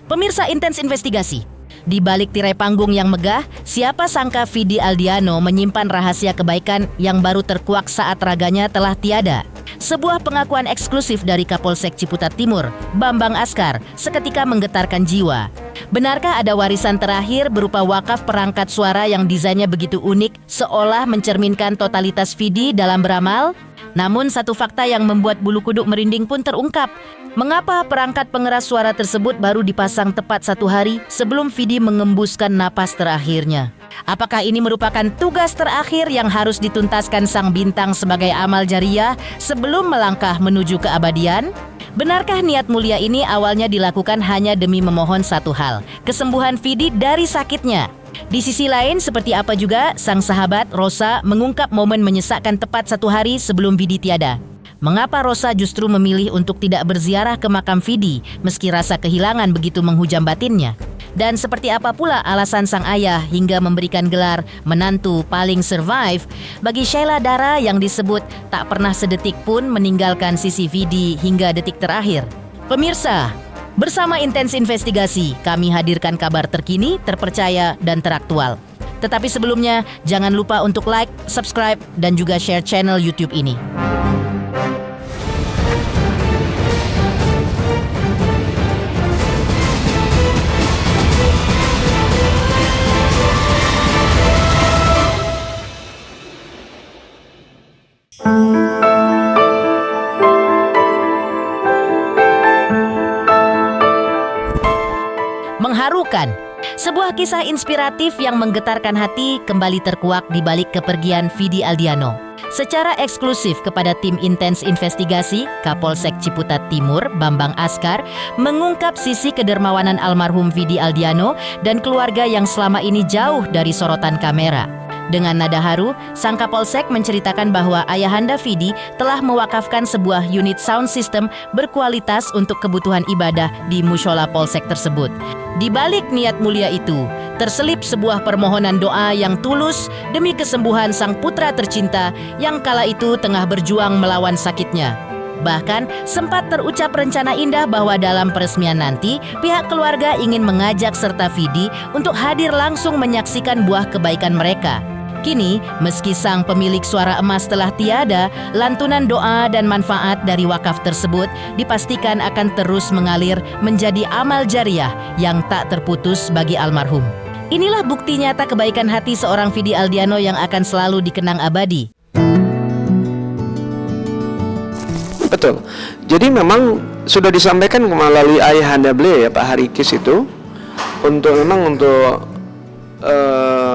Pemirsa Intens Investigasi, di balik tirai panggung yang megah, siapa sangka Vidi Aldiano menyimpan rahasia kebaikan yang baru terkuak saat raganya telah tiada. Sebuah pengakuan eksklusif dari Kapolsek Ciputat Timur, Bambang Askar, seketika menggetarkan jiwa. Benarkah ada warisan terakhir berupa wakaf perangkat suara yang desainnya begitu unik, seolah mencerminkan totalitas Vidi dalam beramal? Namun satu fakta yang membuat bulu kuduk merinding pun terungkap. Mengapa perangkat pengeras suara tersebut baru dipasang tepat 1 hari sebelum Vidi mengembuskan napas terakhirnya? Apakah ini merupakan tugas terakhir yang harus dituntaskan sang bintang sebagai amal jariah sebelum melangkah menuju keabadian? Benarkah niat mulia ini awalnya dilakukan hanya demi memohon satu hal, kesembuhan Vidi dari sakitnya? Di sisi lain, seperti apa juga sang sahabat Rosa mengungkap momen menyesakkan tepat 1 hari sebelum Vidi tiada. Mengapa Rosa justru memilih untuk tidak berziarah ke makam Vidi meski rasa kehilangan begitu menghujam batinnya? Dan seperti apa pula alasan sang ayah hingga memberikan gelar menantu paling survive bagi Sheila Dara yang disebut tak pernah sedetik pun meninggalkan sisi Vidi hingga detik terakhir? Pemirsa, bersama Intens Investigasi kami hadirkan kabar terkini, terpercaya, dan teraktual. Tetapi sebelumnya, jangan lupa untuk like, subscribe, dan juga share channel YouTube ini. Mengharukan, sebuah kisah inspiratif yang menggetarkan hati kembali terkuak di balik kepergian Vidi Aldiano. Secara eksklusif kepada tim Intens Investigasi, Kapolsek Ciputat Timur, Bambang Askar, mengungkap sisi kedermawanan almarhum Vidi Aldiano dan keluarga yang selama ini jauh dari sorotan kamera. Dengan nada haru, sang Kapolsek menceritakan bahwa ayahanda Vidi telah mewakafkan sebuah unit sound system berkualitas untuk kebutuhan ibadah di mushola Polsek tersebut. Di balik niat mulia itu, terselip sebuah permohonan doa yang tulus demi kesembuhan sang putra tercinta yang kala itu tengah berjuang melawan sakitnya. Bahkan sempat terucap rencana indah bahwa dalam peresmian nanti, pihak keluarga ingin mengajak serta Vidi untuk hadir langsung menyaksikan buah kebaikan mereka. Kini, meski sang pemilik suara emas telah tiada, lantunan doa dan manfaat dari wakaf tersebut dipastikan akan terus mengalir menjadi amal jariah yang tak terputus bagi almarhum. Inilah bukti nyata kebaikan hati seorang Vidi Aldiano yang akan selalu dikenang abadi. Betul. Jadi memang sudah disampaikan melalui ayahanda beliau ya Pak Harikis itu untuk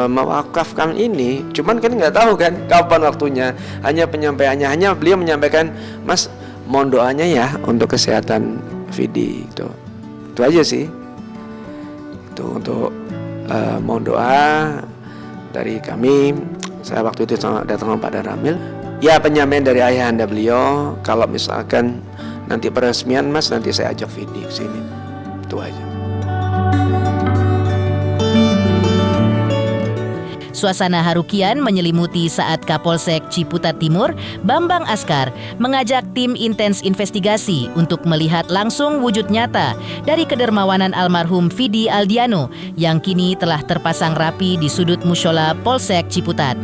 mewakafkan ini, cuman kan nggak tahu kan kapan waktunya. Hanya penyampaiannya, hanya beliau menyampaikan, Mas mohon doanya ya untuk kesehatan Vidi, itu aja sih. Itu untuk mohon doa dari kami. Saya waktu itu datang kepada Ramil. Ya penyampaian dari ayahanda beliau, kalau misalkan nanti peresmian Mas, nanti saya ajak Vidi ke sini. Itu aja. Suasana harukian menyelimuti saat Kapolsek Ciputat Timur, Bambang Askar, mengajak tim Intens Investigasi untuk melihat langsung wujud nyata dari kedermawanan almarhum Vidi Aldiano yang kini telah terpasang rapi di sudut mushola Polsek Ciputat.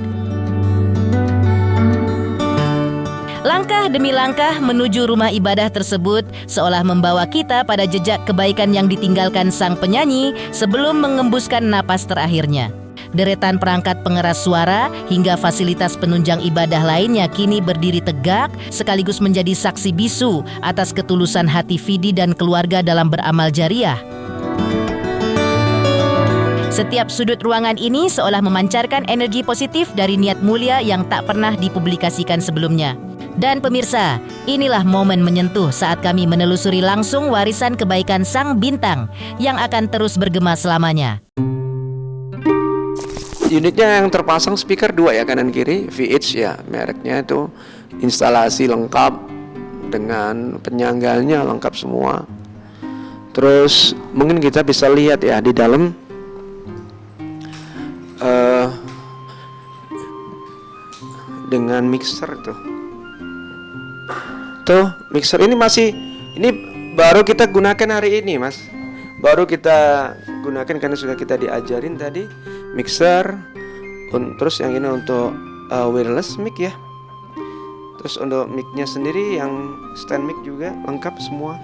Langkah demi langkah menuju rumah ibadah tersebut seolah membawa kita pada jejak kebaikan yang ditinggalkan sang penyanyi sebelum mengembuskan napas terakhirnya. Deretan perangkat pengeras suara hingga fasilitas penunjang ibadah lainnya kini berdiri tegak sekaligus menjadi saksi bisu atas ketulusan hati Vidi dan keluarga dalam beramal jariah. Setiap sudut ruangan ini seolah memancarkan energi positif dari niat mulia yang tak pernah dipublikasikan sebelumnya. Dan pemirsa, inilah momen menyentuh saat kami menelusuri langsung warisan kebaikan sang bintang yang akan terus bergema selamanya. Unitnya yang terpasang speaker 2 ya, kanan kiri, VH ya mereknya itu, instalasi lengkap dengan penyanggalnya lengkap semua. Terus mungkin kita bisa lihat ya di dalam dengan mixer tuh mixer ini baru kita gunakan hari ini Mas, baru kita gunakan karena sudah kita diajarin tadi mixer, terus yang ini untuk wireless mic ya. Terus untuk mic-nya sendiri yang stand mic juga lengkap semua.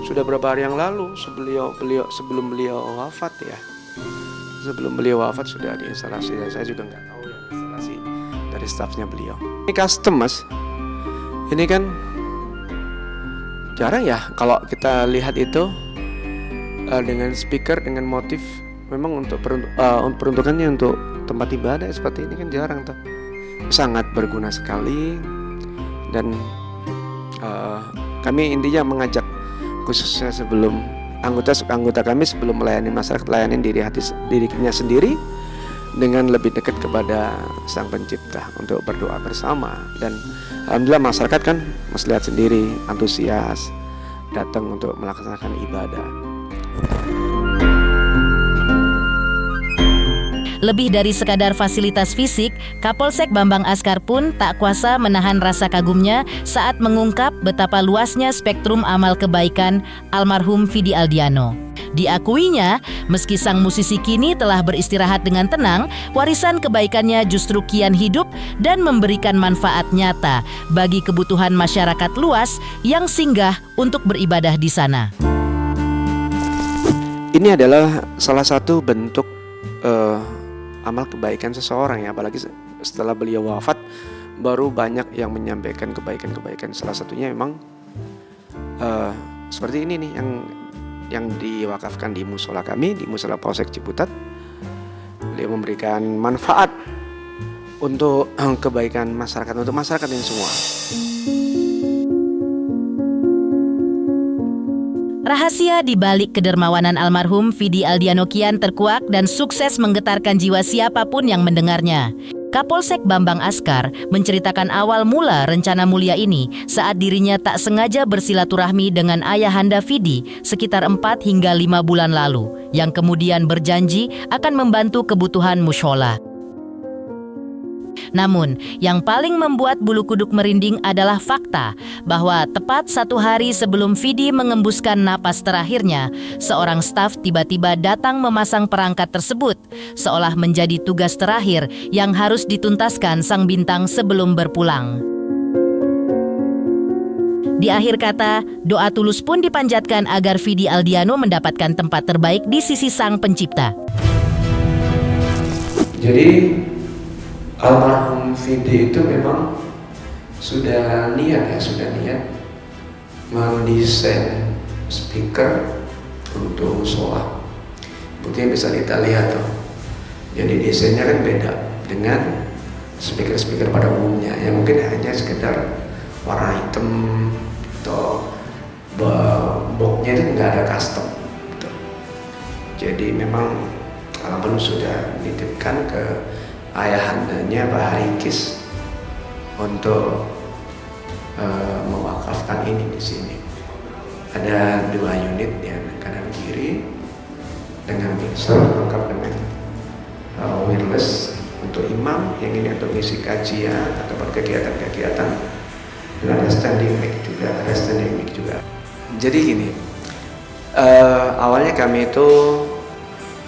Sudah berapa hari yang lalu sebelum beliau wafat ya. Sebelum beliau wafat sudah diinstalasi. Saya juga nggak tahu yang instalasi dari staffnya beliau. Ini custom mas. Ini kan jarang ya kalau kita lihat itu dengan speaker dengan motif. Memang untuk peruntukannya untuk tempat ibadah seperti ini kan jarang tuh. Sangat berguna sekali. Dan kami intinya mengajak khususnya sebelum anggota kami sebelum melayani masyarakat, layani dirinya sendiri dengan lebih dekat kepada Sang Pencipta untuk berdoa bersama. Dan alhamdulillah masyarakat kan mas lihat sendiri antusias datang untuk melaksanakan ibadah. Lebih dari sekadar fasilitas fisik, Kapolsek Bambang Askar pun tak kuasa menahan rasa kagumnya saat mengungkap betapa luasnya spektrum amal kebaikan almarhum Vidi Aldiano. Diakuinya, meski sang musisi kini telah beristirahat dengan tenang, warisan kebaikannya justru kian hidup dan memberikan manfaat nyata bagi kebutuhan masyarakat luas yang singgah untuk beribadah di sana. Ini adalah salah satu bentuk amal kebaikan seseorang ya, apalagi setelah beliau wafat baru banyak yang menyampaikan kebaikan-kebaikan. Salah satunya memang seperti ini nih yang diwakafkan di musola kami, di musola Polsek Ciputat. Beliau memberikan manfaat untuk kebaikan masyarakat, untuk masyarakat ini semua. Rahasia di balik kedermawanan almarhum Vidi Aldiano kian terkuak dan sukses menggetarkan jiwa siapapun yang mendengarnya. Kapolsek Bambang Askar menceritakan awal mula rencana mulia ini saat dirinya tak sengaja bersilaturahmi dengan ayahanda Vidi sekitar 4 hingga 5 bulan lalu, yang kemudian berjanji akan membantu kebutuhan mushola. Namun, yang paling membuat bulu kuduk merinding adalah fakta bahwa tepat 1 hari sebelum Vidi mengembuskan napas terakhirnya, seorang staf tiba-tiba datang memasang perangkat tersebut, seolah menjadi tugas terakhir yang harus dituntaskan sang bintang sebelum berpulang. Di akhir kata, doa tulus pun dipanjatkan agar Vidi Aldiano mendapatkan tempat terbaik di sisi Sang Pencipta. Jadi almarhum Vidi itu memang sudah niat mendesain speaker untuk musola. Buktinya bisa kita lihat tuh. Jadi desainnya kan beda dengan speaker pada umumnya yang mungkin hanya sekedar warna hitam atau boxnya itu nggak ada custom gitu. Jadi memang almarhum sudah dititipkan ke ayahandanya Pak Harikis untuk mewakafkan ini di sini. Ada 2 unit ya, kanan kiri dengan mixer lengkap dengan wireless untuk imam, yang ini untuk isi kajian atau kegiatan-kegiatan. Dan ada standing mic juga. Jadi gini, awalnya kami itu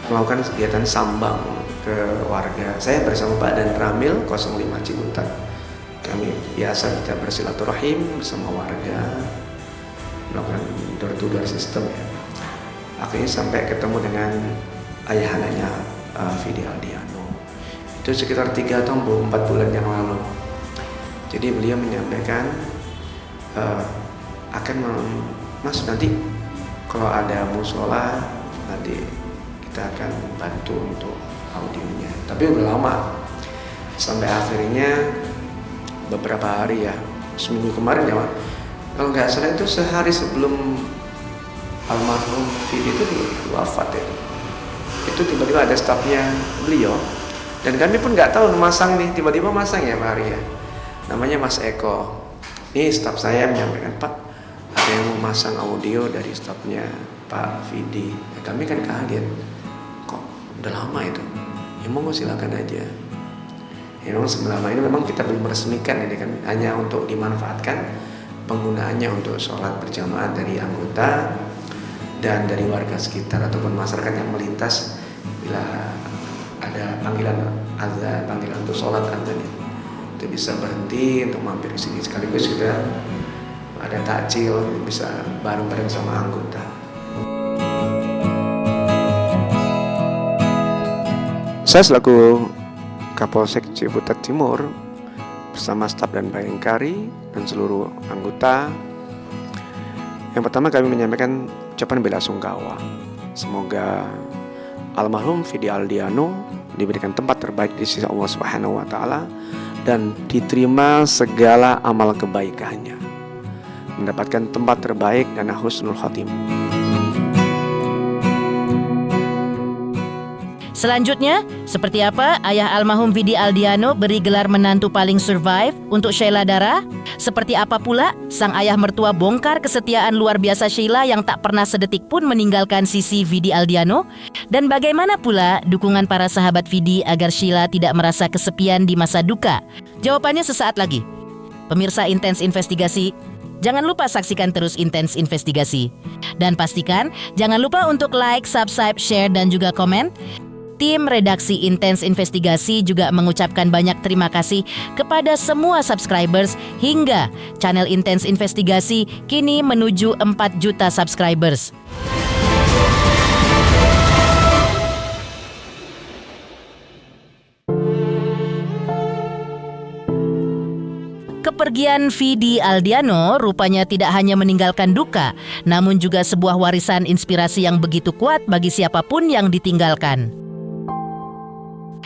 melakukan kegiatan sambang ke warga. Saya bersama Pak Dan Ramil 05 Ciputat. Kami biasa kita bersilaturahim bersama warga, melakukan door to door system ya. Akhirnya sampai ketemu dengan ayahandanya Vidi Aldiano. Itu sekitar 3 atau 4 bulan yang lalu. Jadi beliau menyampaikan Mas nanti kalau ada musola nanti kita akan bantu untuk audionya. Tapi udah lama. Sampai akhirnya beberapa hari ya, seminggu kemarin ya, kalau nggak salah itu sehari sebelum almarhum Vidi itu wafat ya. Itu tiba-tiba ada stafnya beliau dan kami pun nggak tahu masang nih, tiba-tiba masang ya Pak Ari ya. Namanya Mas Eko. Ini staf saya menyampaikan, Pak, ada yang mau masang audio dari stafnya Pak Vidi. Ya, kami kan kaget. Kok udah lama itu? Ya monggo silakan aja. Ya memang selama ini memang kita belum meresmikan ini kan, hanya untuk dimanfaatkan penggunaannya untuk sholat berjamaah dari anggota dan dari warga sekitar ataupun masyarakat yang melintas bila ada panggilan azan, panggilan untuk sholat azan itu bisa berhenti untuk mampir ke sini, sekaligus juga ada takjil, bisa bareng-bareng sama anggota. Saya selaku Kapolsek Ciputat Timur bersama staf dan Bayangkari dan seluruh anggota, yang pertama kami menyampaikan ucapan bela sungkawa. Semoga almarhum Fidi Aldiano diberikan tempat terbaik di sisi Allah Subhanahu wa taala dan diterima segala amal kebaikannya, mendapatkan tempat terbaik dan husnul khotimah. Selanjutnya, seperti apa ayah almarhum Fidi Aldiano beri gelar menantu paling survive untuk Sheila Dara? Seperti apa pula sang ayah mertua bongkar kesetiaan luar biasa Sheila yang tak pernah sedetik pun meninggalkan sisi Fidi Aldiano? Dan bagaimana pula dukungan para sahabat Fidi agar Sheila tidak merasa kesepian di masa duka? Jawabannya sesaat lagi. Pemirsa Intens Investigasi, jangan lupa saksikan terus Intens Investigasi. Dan pastikan jangan lupa untuk like, subscribe, share, dan juga komen. Tim redaksi Intens Investigasi juga mengucapkan banyak terima kasih kepada semua subscribers hingga channel Intens Investigasi kini menuju 4 juta subscribers. Kepergian Fidi Aldiano rupanya tidak hanya meninggalkan duka, namun juga sebuah warisan inspirasi yang begitu kuat bagi siapapun yang ditinggalkan.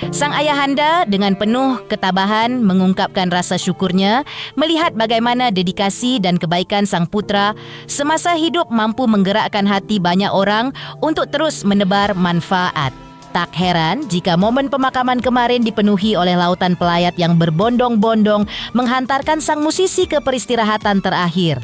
Sang ayahanda dengan penuh ketabahan mengungkapkan rasa syukurnya melihat bagaimana dedikasi dan kebaikan sang putra semasa hidup mampu menggerakkan hati banyak orang untuk terus menebar manfaat. Tak heran jika momen pemakaman kemarin dipenuhi oleh lautan pelayat yang berbondong-bondong menghantarkan sang musisi ke peristirahatan terakhir.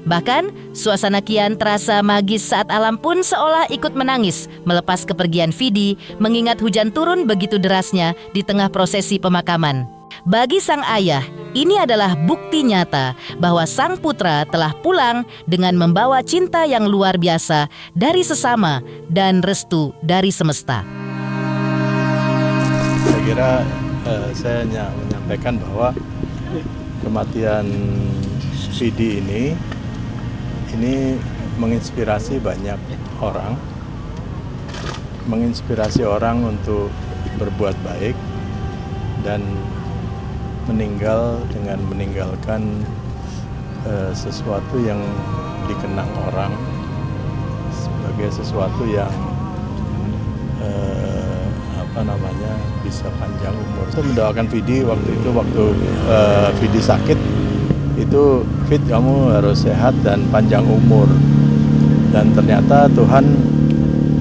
Bahkan, suasana kian terasa magis saat alam pun seolah ikut menangis melepas kepergian Fidi mengingat hujan turun begitu derasnya di tengah prosesi pemakaman. Bagi sang ayah, ini adalah bukti nyata bahwa sang putra telah pulang dengan membawa cinta yang luar biasa dari sesama dan restu dari semesta. Saya kira saya hanya menyampaikan bahwa kematian Fidi ini menginspirasi banyak orang, menginspirasi orang untuk berbuat baik dan meninggal dengan meninggalkan sesuatu yang dikenang orang sebagai sesuatu yang bisa panjang umur. Saya mendoakan Fidi waktu Fidi sakit, itu Fit, kamu harus sehat dan panjang umur. Dan ternyata Tuhan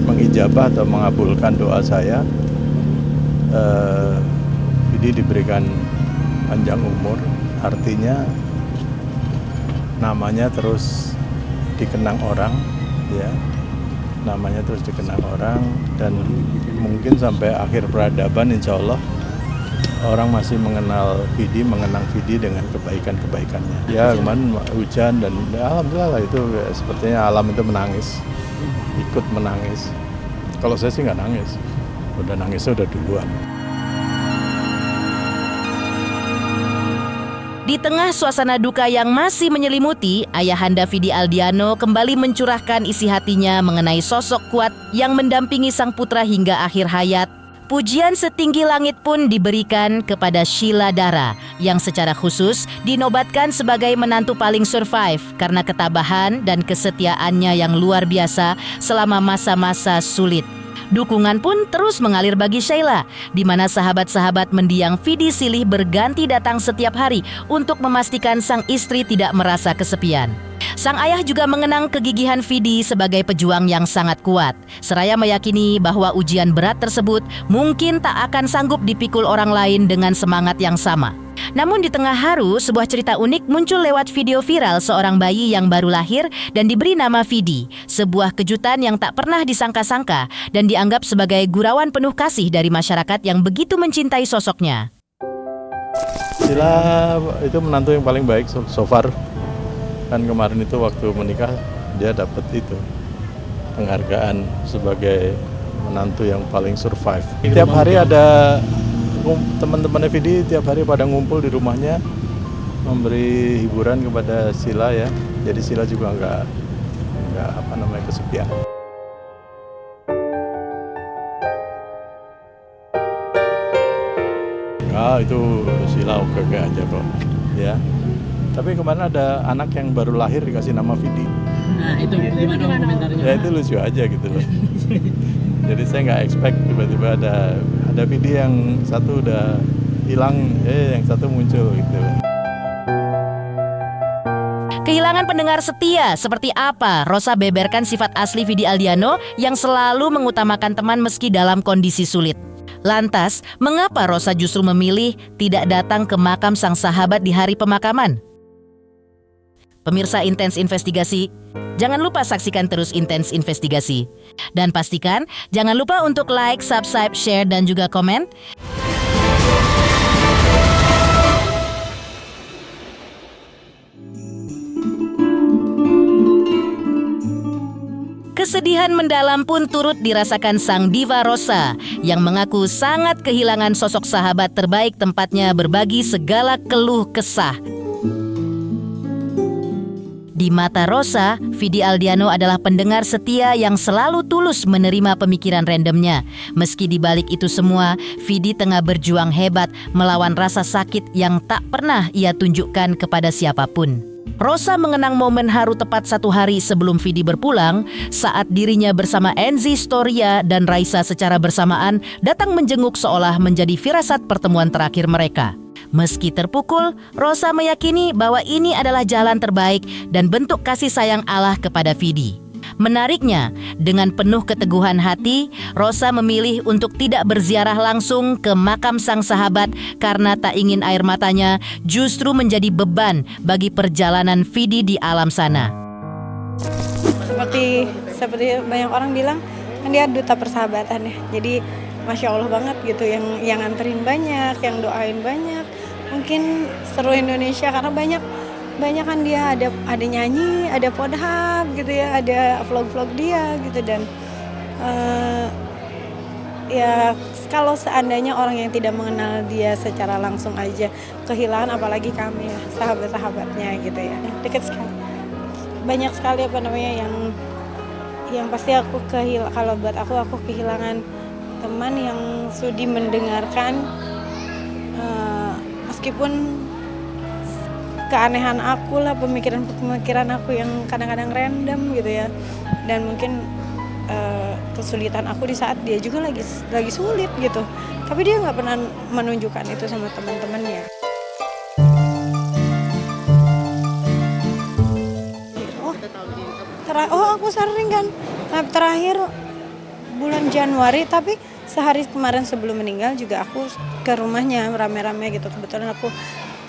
mengijabah atau mengabulkan doa saya. Fidi diberikan panjang umur, artinya namanya terus dikenang orang, ya, namanya terus dikenang orang, dan mungkin sampai akhir peradaban insya Allah orang masih mengenang Fidi dengan kebaikan-kebaikannya. Ya, kemarin hujan dan alhamdulillah lah, itu sepertinya alam itu menangis, ikut menangis. Kalau saya sih nggak nangis, udah nangisnya udah duluan. Di tengah suasana duka yang masih menyelimuti, ayahanda Fidi Aldiano kembali mencurahkan isi hatinya mengenai sosok kuat yang mendampingi sang putra hingga akhir hayat. Pujian setinggi langit pun diberikan kepada Sheila Dara yang secara khusus dinobatkan sebagai menantu paling survive karena ketabahan dan kesetiaannya yang luar biasa selama masa-masa sulit. Dukungan pun terus mengalir bagi Sheila, di mana sahabat-sahabat mendiang Fidi silih berganti datang setiap hari untuk memastikan sang istri tidak merasa kesepian. Sang ayah juga mengenang kegigihan Fidi sebagai pejuang yang sangat kuat, seraya meyakini bahwa ujian berat tersebut mungkin tak akan sanggup dipikul orang lain dengan semangat yang sama. Namun di tengah haru, sebuah cerita unik muncul lewat video viral seorang bayi yang baru lahir dan diberi nama Fidi. Sebuah kejutan yang tak pernah disangka-sangka dan dianggap sebagai gurauan penuh kasih dari masyarakat yang begitu mencintai sosoknya. Sila itu menantu yang paling baik so far. Kan kemarin itu waktu menikah dia dapat itu penghargaan sebagai menantu yang paling survive. Tiap hari ada teman-temannya Vidi tiap hari pada ngumpul di rumahnya memberi hiburan kepada Sila ya. Jadi Sila juga nggak kesepian. Itu Sila oke aja kok ya. Tapi kemarin ada anak yang baru lahir dikasih nama Vidi. Nah itu gimana komentarnya? Ya itu lucu aja gitu loh. Jadi saya nggak expect tiba-tiba ada Vidi yang satu udah hilang, yang satu muncul gitu. Kehilangan pendengar setia seperti apa? Rosa beberkan sifat asli Vidi Aldiano yang selalu mengutamakan teman meski dalam kondisi sulit. Lantas, mengapa Rosa justru memilih tidak datang ke makam sang sahabat di hari pemakaman? Pemirsa Intens Investigasi, jangan lupa saksikan terus Intens Investigasi. Dan pastikan jangan lupa untuk like, subscribe, share, dan juga komen. Kesedihan mendalam pun turut dirasakan sang diva Rosa yang mengaku sangat kehilangan sosok sahabat terbaik tempatnya berbagi segala keluh kesah. Di mata Rosa, Vidi Aldiano adalah pendengar setia yang selalu tulus menerima pemikiran randomnya. Meski di balik itu semua, Vidi tengah berjuang hebat melawan rasa sakit yang tak pernah ia tunjukkan kepada siapapun. Rosa mengenang momen haru tepat 1 hari sebelum Vidi berpulang saat dirinya bersama Enzi Storia dan Raisa secara bersamaan datang menjenguk seolah menjadi firasat pertemuan terakhir mereka. Meski terpukul, Rosa meyakini bahwa ini adalah jalan terbaik dan bentuk kasih sayang Allah kepada Vidi. Menariknya, dengan penuh keteguhan hati, Rosa memilih untuk tidak berziarah langsung ke makam sang sahabat karena tak ingin air matanya justru menjadi beban bagi perjalanan Vidi di alam sana. Seperti banyak orang bilang, kan dia duta persahabatan ya. Jadi Masya Allah banget gitu, yang nganterin banyak, yang doain banyak. Mungkin seluruh Indonesia karena banyak kan dia ada nyanyi, ada podhab gitu ya, ada vlog-vlog dia gitu. Dan ya kalau seandainya orang yang tidak mengenal dia secara langsung aja kehilangan, apalagi kami ya, sahabat-sahabatnya gitu ya, dekat sekali. Banyak sekali yang pasti aku kalau buat aku kehilangan teman yang sudi mendengarkan meskipun keanehan aku lah, pemikiran aku yang kadang-kadang random gitu ya, dan mungkin kesulitan aku di saat dia juga lagi sulit gitu, tapi dia nggak pernah menunjukkan itu sama teman-temannya. Aku sering kan terakhir bulan Januari, tapi sehari kemarin sebelum meninggal juga aku ke rumahnya rame-rame gitu. Kebetulan aku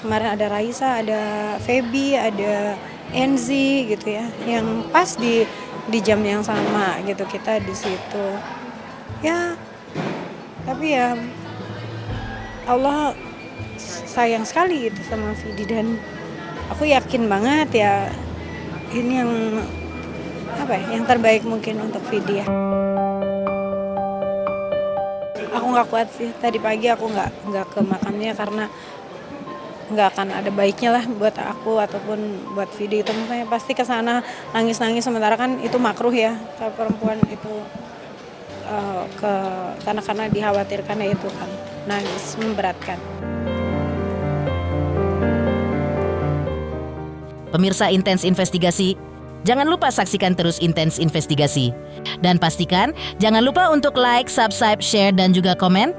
kemarin ada Raisa, ada Feby, ada Enzi gitu ya, yang pas di jam yang sama gitu kita di situ. Ya, tapi ya Allah sayang sekali gitu sama Vidi, dan aku yakin banget ya ini yang terbaik mungkin untuk Vidi ya. Aku nggak kuat sih, tadi pagi aku nggak ke makamnya karena nggak akan ada baiknya lah buat aku ataupun buat Vidi. Itu misalnya pasti kesana nangis-nangis, sementara kan itu makruh ya kalau perempuan itu karena dikhawatirkan ya itu kan nangis memberatkan. Pemirsa Intens Investigasi, jangan lupa saksikan terus Intens Investigasi. Dan pastikan jangan lupa untuk like, subscribe, share, dan juga komen.